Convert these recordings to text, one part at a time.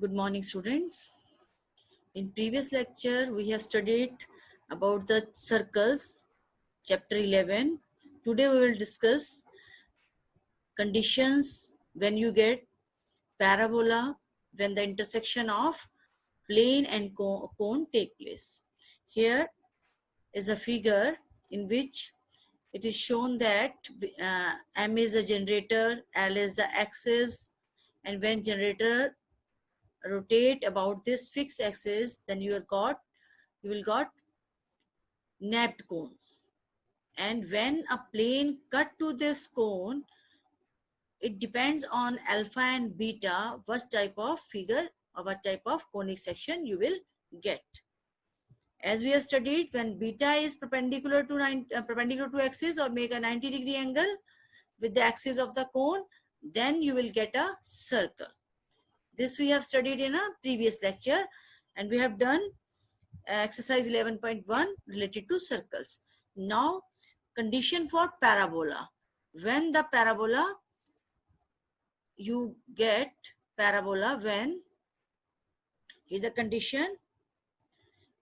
Good morning, students. In previous lecture, we have studied about the circles, chapter 11. Today, we will discuss conditions when you get parabola, when the intersection of plane and cone take place. Here is a figure in which it is shown that M is a generator, L is the axis, and when generator rotate about this fixed axis, then you will got napped cones. And when a plane cut to this cone, it depends on alpha and beta what type of figure or what type of conic section you will get. As we have studied, when beta is perpendicular to axis or make a 90-degree angle with the axis of the cone, then you will get a circle. This we have studied in a previous lecture, and we have done exercise 11.1 related to circles. Now, condition for parabola. When the parabola, you get parabola when, is a condition,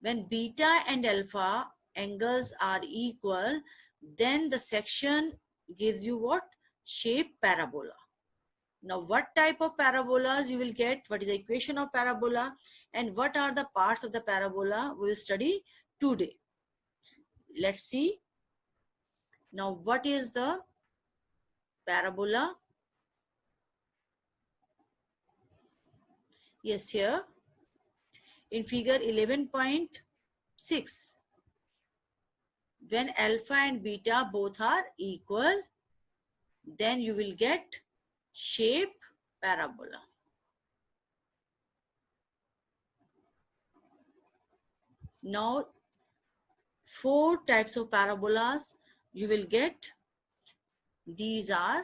when beta and alpha angles are equal, then the section gives you what? Shape parabola. Now, what type of parabolas you will get? What is the equation of parabola? And what are the parts of the parabola we will study today. Let's see. Now, what is the parabola? Yes, here in figure 11.6, when alpha and beta both are equal, then you will get shape parabola. Now, 4 types of parabolas you will get. These are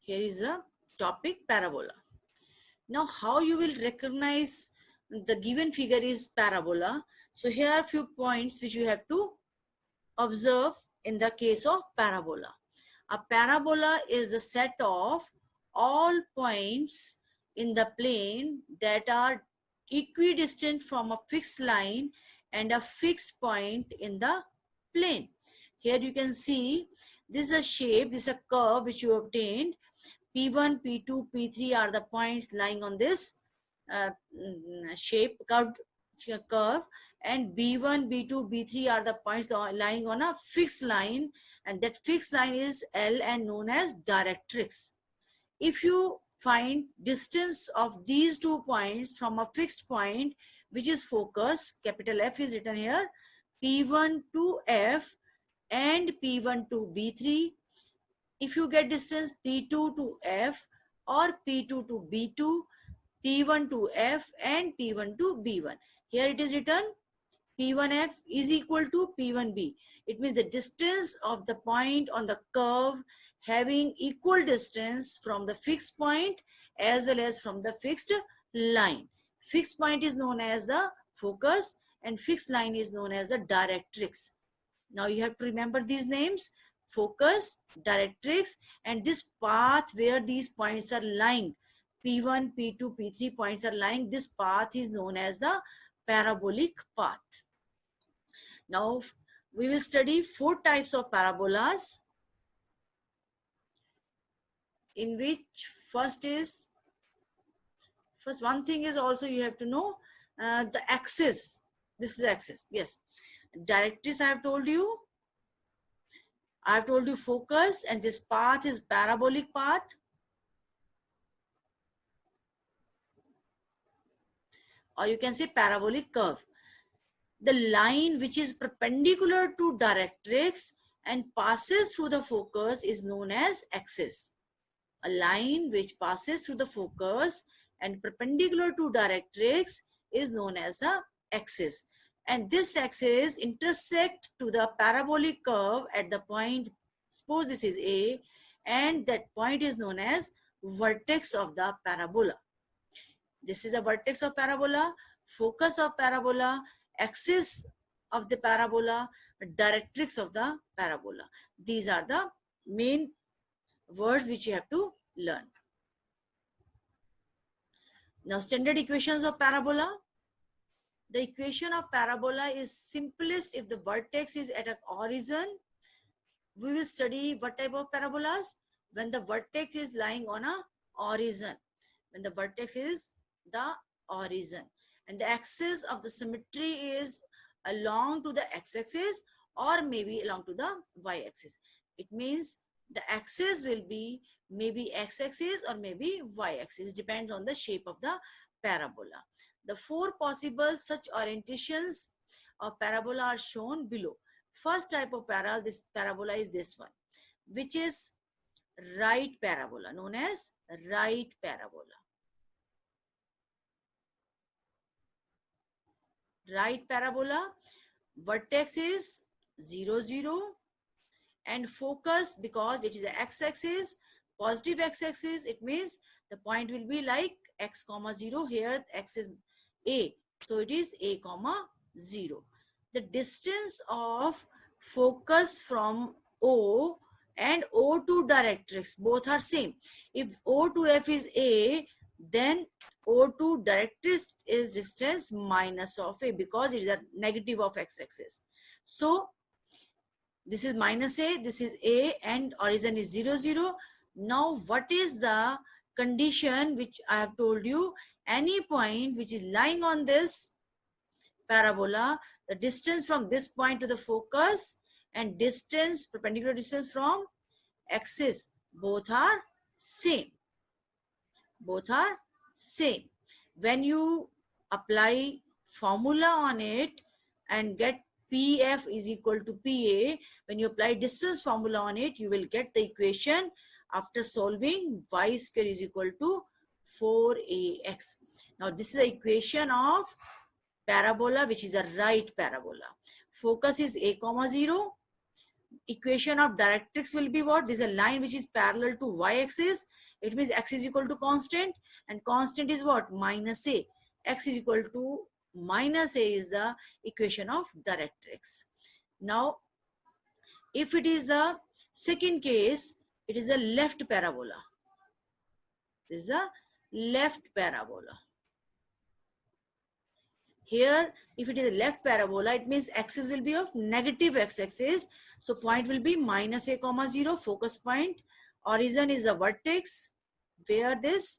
here is a topic parabola. Now, how you will recognize the given figure is parabola? So here are a few points which you have to observe in the case of parabola. A parabola is a set of all points in the plane that are equidistant from a fixed line and a fixed point in the plane. Here you can see this is a shape, this is a curve which you obtained. P1, P2, P3 are the points lying on this shape curve, and B1, B2, B3 are the points lying on a fixed line, and that fixed line is L and known as directrix. If you find distance of these 2 points from a fixed point, which is focus, capital F is written here, P1 to F and P1 to B3. If you get distance P2 to F or P2 to B2, P1 to F and P1 to B1. Here it is written P1F is equal to P1B. It means the distance of the point on the curve having equal distance from the fixed point as well as from the fixed line. Fixed point is known as the focus and fixed line is known as the directrix. Now you have to remember these names: focus, directrix, and this path where these points are lying, P1, P2, P3 points are lying, this path is known as the parabolic path. Now we will study 4 types of parabolas, in which first one thing is also you have to know the axis. This is axis, yes. Directrix I have told you. I have told you focus, and this path is parabolic path. Or you can say parabolic curve. The line which is perpendicular to directrix and passes through the focus is known as axis. A line which passes through the focus and perpendicular to directrix is known as the axis. And this axis intersect to the parabolic curve at the point, suppose this is A, and that point is known as vertex of the parabola. This is the vertex of parabola, focus of parabola, axis of the parabola, directrix of the parabola. These are the main words which you have to learn. Now, standard equations of parabola. The equation of parabola is simplest if the vertex is at an origin. We will study what type of parabolas when the vertex is lying on a origin. When the vertex is the origin and the axis of the symmetry is along to the x-axis or maybe along to the y-axis. It means the axis will be maybe x-axis or maybe y-axis, depends on the shape of the parabola. The four possible such orientations of parabola are shown below. First type of parabola is this one, which is right parabola, known as right parabola. Right parabola, vertex is 0, 0 and focus, because it is a x-axis, positive x-axis, it means the point will be like x comma 0. Here x is a, so it is a comma 0. The distance of focus from O and O to directrix, both are same. If O to F is A, then O to directrix is distance minus of A, because it is a negative of x-axis. So this is minus A, this is A, and origin is 0, 0. Now what is the condition which I have told you? Any point which is lying on this parabola, the distance from this point to the focus and distance, perpendicular distance from axis, both are same. Both are same. When you apply formula on it and get PF is equal to PA, when you apply distance formula on it, you will get the equation after solving y square is equal to 4ax. Now this is the equation of parabola, which is a right parabola. Focus is a comma 0. Equation of directrix will be what? This is a line which is parallel to y-axis. It means x is equal to constant, and constant is what? Minus a. X is equal to minus a is the equation of directrix. Now, if it is the second case, it is a left parabola. This is a left parabola. Here, if it is a left parabola, it means axis will be of negative x-axis. So point will be minus a comma 0, focus point. Origin is the vertex, where this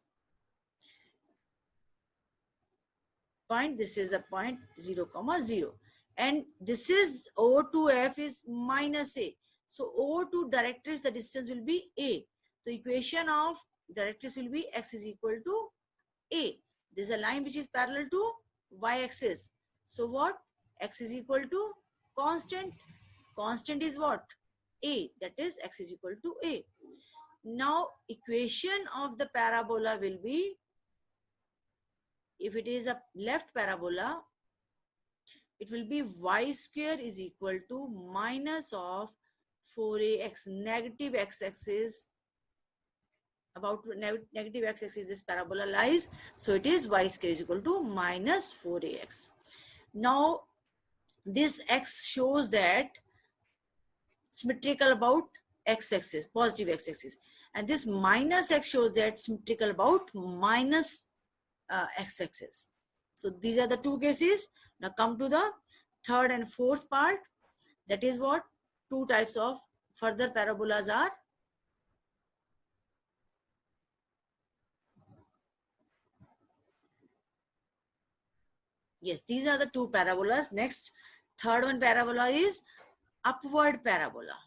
point, this is the point 0 comma 0. And this is O to F is minus a. So O to directrix, the distance will be a. The equation of directrix will be x is equal to a. This is a line which is parallel to y-axis. So what? X is equal to constant. Constant is what? A. That is x is equal to a. Now equation of the parabola will be, if it is a left parabola, it will be y square is equal to minus of 4ax, negative x-axis. About negative x-axis this parabola lies, so it is y square is equal to minus 4ax. Now this x shows that symmetrical about x-axis, positive x-axis, and this minus x shows that symmetrical about minus x-axis. So these are the two cases. Now come to the third and fourth part. That is what two types of further parabolas are. Yes, these are the two parabolas. Next, third one parabola is upward parabola.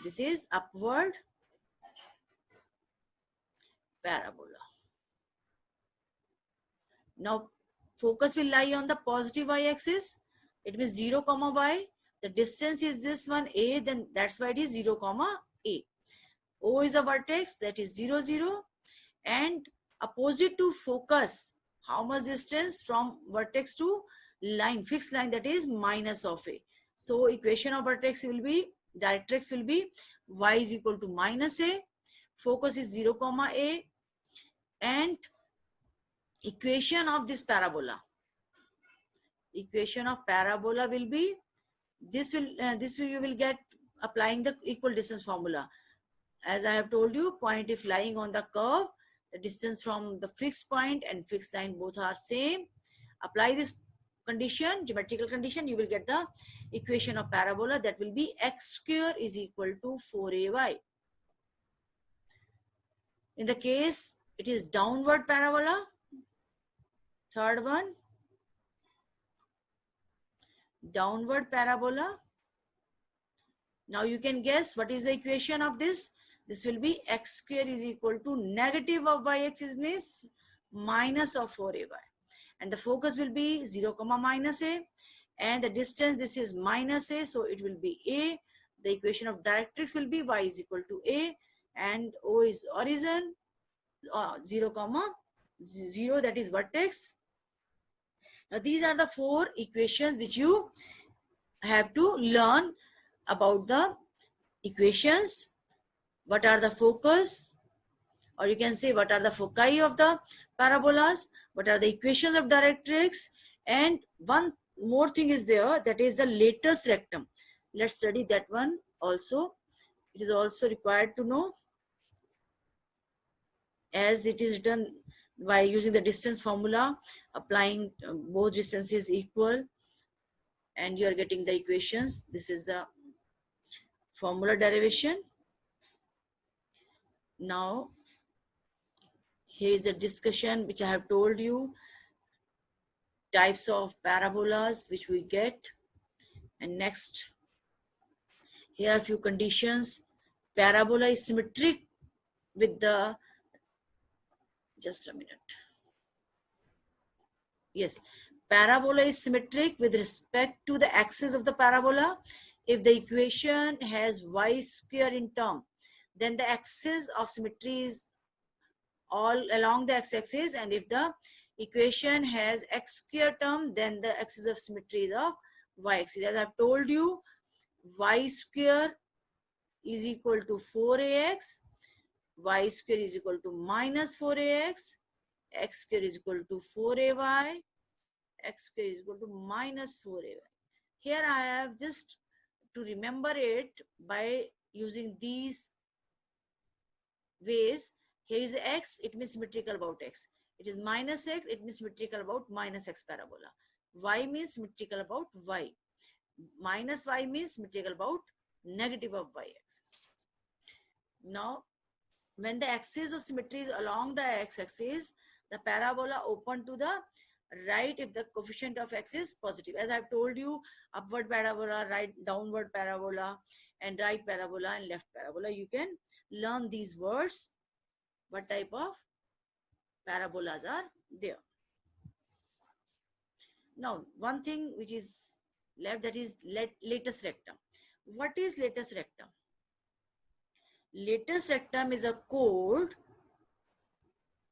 This is upward parabola. Now, focus will lie on the positive y-axis. It means 0 comma y. The distance is this one a, then that's why it is 0 comma a. O is a vertex, that is 0, 0. And opposite to focus, how much distance from vertex to line, fixed line, that is minus of a. So equation of vertex will be, directrix will be y is equal to minus a. Focus is 0 comma a. And equation of this parabola, equation of parabola will be, this will you will get applying the equal distance formula. As I have told you, point if lying on the curve, the distance from the fixed point and fixed line both are same. Apply this condition, geometrical condition, you will get the equation of parabola, that will be x square is equal to 4ay. In the case it is downward parabola, third one, downward parabola. Now you can guess what is the equation of this. This will be x square is equal to negative of yx is means minus of 4ay. And the focus will be 0 comma minus a, and the distance, this is minus a, so it will be a. The equation of directrix will be y is equal to a, and o is origin, 0 comma 0, that is vertex. Now these are the four equations which you have to learn about the equations. What are the focus, or you can say what are the foci of the parabolas, what are the equations of directrix, and one more thing is there, that is the latus rectum. Let's study that one also. It is also required to know, as it is written by using the distance formula, applying both distances equal, and you are getting the equations. This is the formula derivation. Now here is a discussion which I have told you, types of parabolas which we get. And next, here are a few conditions. Parabola is symmetric with the, just a minute. Yes, parabola is symmetric with respect to the axis of the parabola. If the equation has y square in term, then the axis of symmetry is all along the x-axis, and if the equation has x square term, then the axis of symmetry is of y-axis. As I've told you, y square is equal to 4ax, y square is equal to minus 4ax, x square is equal to 4ay, x square is equal to minus 4ay. Here I have just to remember it by using these ways. Here is x, it means symmetrical about x. It is minus x, it means symmetrical about minus x parabola. Y means symmetrical about y. Minus y means symmetrical about negative of y axis. Now, when the axis of symmetry is along the x-axis, the parabola open to the right if the coefficient of x is positive. As I've told you, upward parabola, right, downward parabola, and right parabola and left parabola. You can learn these words, what type of parabolas are there. Now, one thing which is left, that is latus rectum. What is latus rectum? Latus rectum is a chord.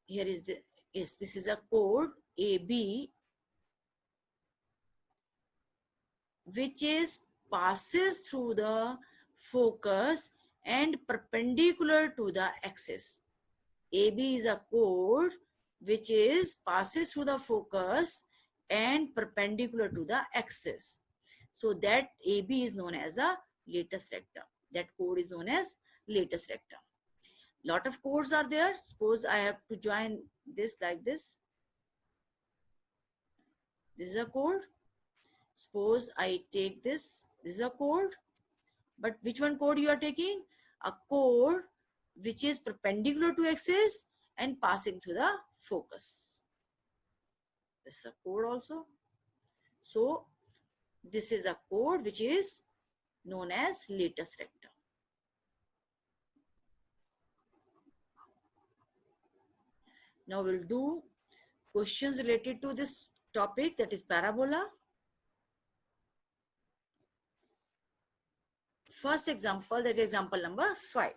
Here is the, yes, this is a chord AB, which is passes through the focus and perpendicular to the axis. AB is a chord which is passes through the focus and perpendicular to the axis. So that AB is known as a latus rectum. That chord is known as latus rectum. Lot of chords are there. Suppose I have to join this like this. This is a chord. Suppose I take this. This is a chord. But which one chord you are taking? A chord which is perpendicular to axis and passing through the focus. This is a chord also. So this is a chord which is known as latus rectum. Now we'll do questions related to this topic, that is parabola. First example, that is example number 5.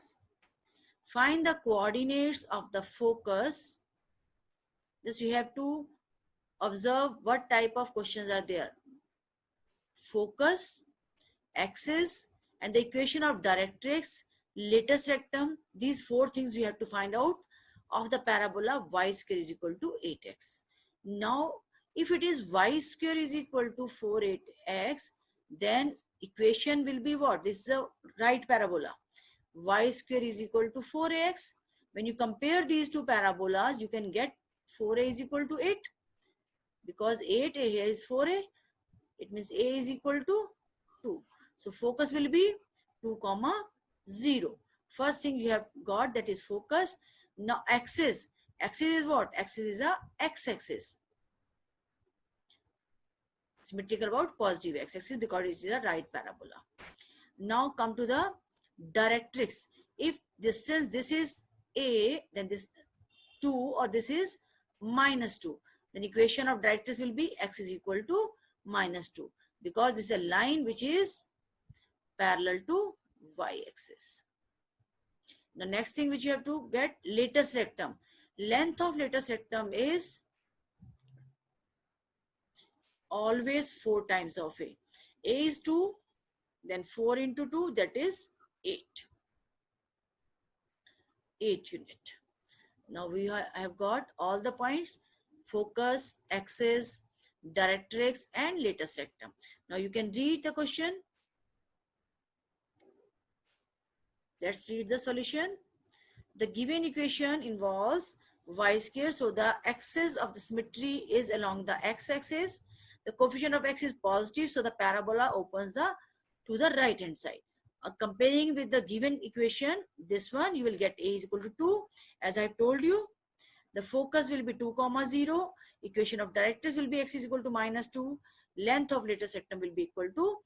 Find the coordinates of the focus. Just you have to observe what type of questions are there. Focus, axis, and the equation of directrix, latus rectum. These four things we have to find out of the parabola y square is equal to 8x. Now If it is y square is equal to 4x, then equation will be what? This is a right parabola. Y square is equal to 4x. When you compare these two parabolas, you can get 4a is equal to 8. Because 8 here is 4a, it means a is equal to 2. So focus will be 2 comma 0. First thing you have got, that is focus. Now axis is what? Axis is a x-axis, symmetrical about positive x-axis because it is a right parabola. Now come to the directrix. If distance, this is a, then this 2, or this is minus 2, then equation of directrix will be x is equal to minus 2, because this is a line which is parallel to y-axis. The next thing which you have to get, latus rectum. Length of latus rectum is always 4 times of a. A is 2, then 4 into 2, that is 8. 8 unit. Now we have got all the points: focus, axis, directrix, and latus rectum. Now you can read the question. Let's read the solution. The given equation involves y square, so the axis of the symmetry is along the x-axis. The coefficient of x is positive, so the parabola opens to the right hand side. Comparing with the given equation, this one, you will get a is equal to 2. As I told you, the focus will be 2 comma 0. Equation of directrix will be x is equal to minus 2. Length of latus rectum will be equal to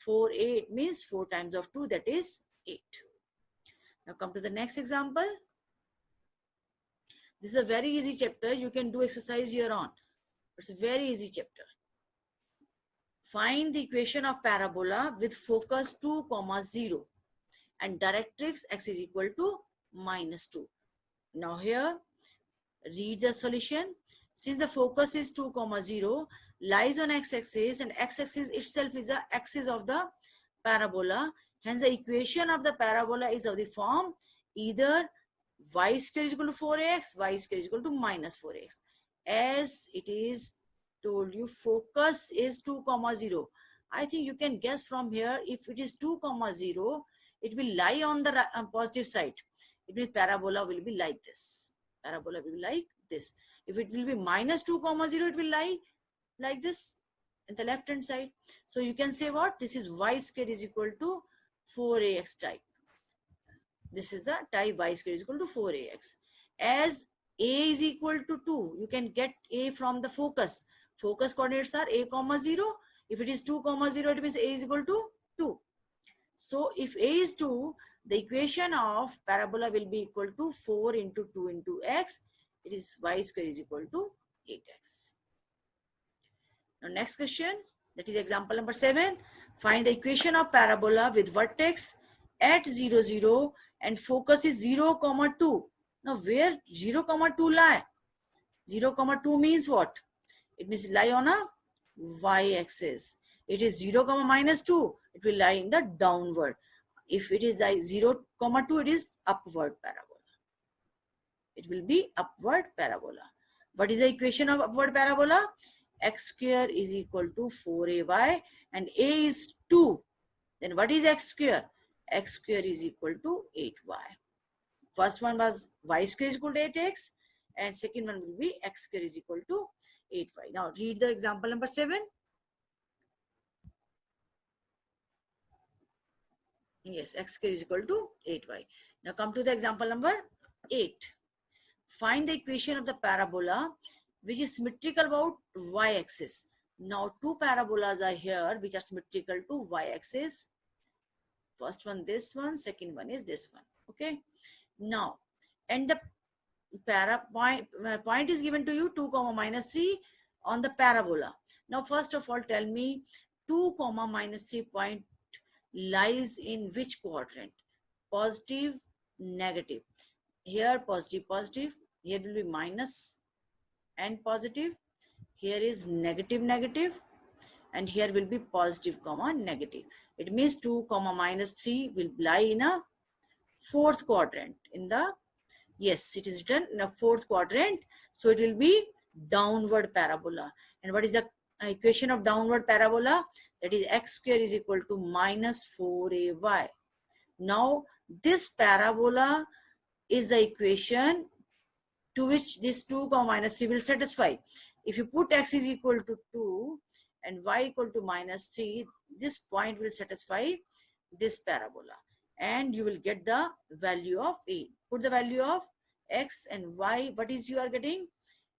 4a. It means 4 times of 2, that is 8. Now come to the next example. This is a very easy chapter. You can do exercise here on. It's a very easy chapter. Find the equation of parabola with focus 2 comma 0 and directrix x is equal to minus 2. Now here, read the solution. Since the focus is 2 comma 0, lies on x-axis, and x-axis itself is the axis of the parabola. Hence the equation of the parabola is of the form either y square is equal to 4x, y square is equal to minus 4x. As it is told you, focus is 2 comma 0. I think you can guess from here, if it is 2 comma 0, it will lie on the positive side. It means parabola will be like this. Parabola will be like this. If it will be minus 2 comma 0, it will lie like this in the left hand side. So you can say what? This is y square is equal to 4ax type. This is the type y square is equal to 4ax. As a is equal to 2, you can get a from the focus. Focus coordinates are a comma 0. If it is 2 comma 0, it means a is equal to 2. So if a is 2, the equation of parabola will be equal to 4 into 2 into x. It is y square is equal to 8x. Now next question, that is example number 7. Find the equation of parabola with vertex at 0, 0 and focus is 0, 2. Now where 0, 2 lie? 0, 2 means what? It means lie on a y-axis. It is 0, minus 2. It will lie in the downward. If it is like 0, 2, it is upward parabola. It will be upward parabola. What is the equation of upward parabola? X square is equal to 4ay and a is 2. Then what is x square? X square is equal to 8y. First one was y square is equal to 8x and second one will be x square is equal to 8y. Now read the example number 7. Yes, x square is equal to 8y. Now come to the example number 8. Find the equation of the parabola which is symmetrical about y-axis. Now two parabolas are here which are symmetrical to y-axis. First one this one, second one is this one. Okay. Now, and the point is given to you 2 minus 3 on the parabola. Now first of all tell me 2 minus 3 point lies in which quadrant? Positive, negative. Here positive, positive. Here will be minus and positive. Here is negative, negative. And here will be positive, negative. It means 2, minus 3 will lie in a fourth quadrant. In the, yes, it is written in a fourth quadrant. So it will be downward parabola. And what is the equation of downward parabola? That is x square is equal to minus 4ay. Now this parabola is the equation to which this 2 comma minus 3 will satisfy. If you put x is equal to 2 and y equal to minus 3, this point will satisfy this parabola and you will get the value of a. Put the value of x and y. What is you are getting?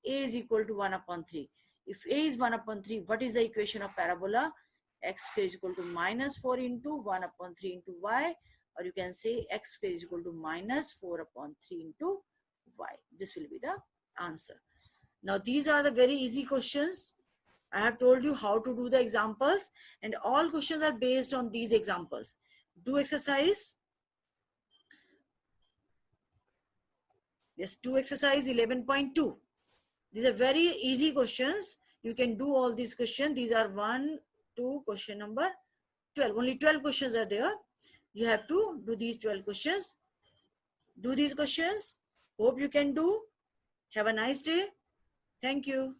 A is equal to 1 upon 3. If a is 1 upon 3, what is the equation of parabola? X square is equal to minus 4 into 1 upon 3 into y, or you can say x square is equal to minus 4 upon 3 into y. This will be the answer. Now these are the very easy questions. I have told you how to do the examples, and all questions are based on these examples. Do exercise. Yes, do exercise 11.2. These are very easy questions. You can do all these questions. These are 1, 2, question number 12. Only 12 questions are there. You have to do these 12 questions. Do these questions. Hope you can do. Have a nice day. Thank you.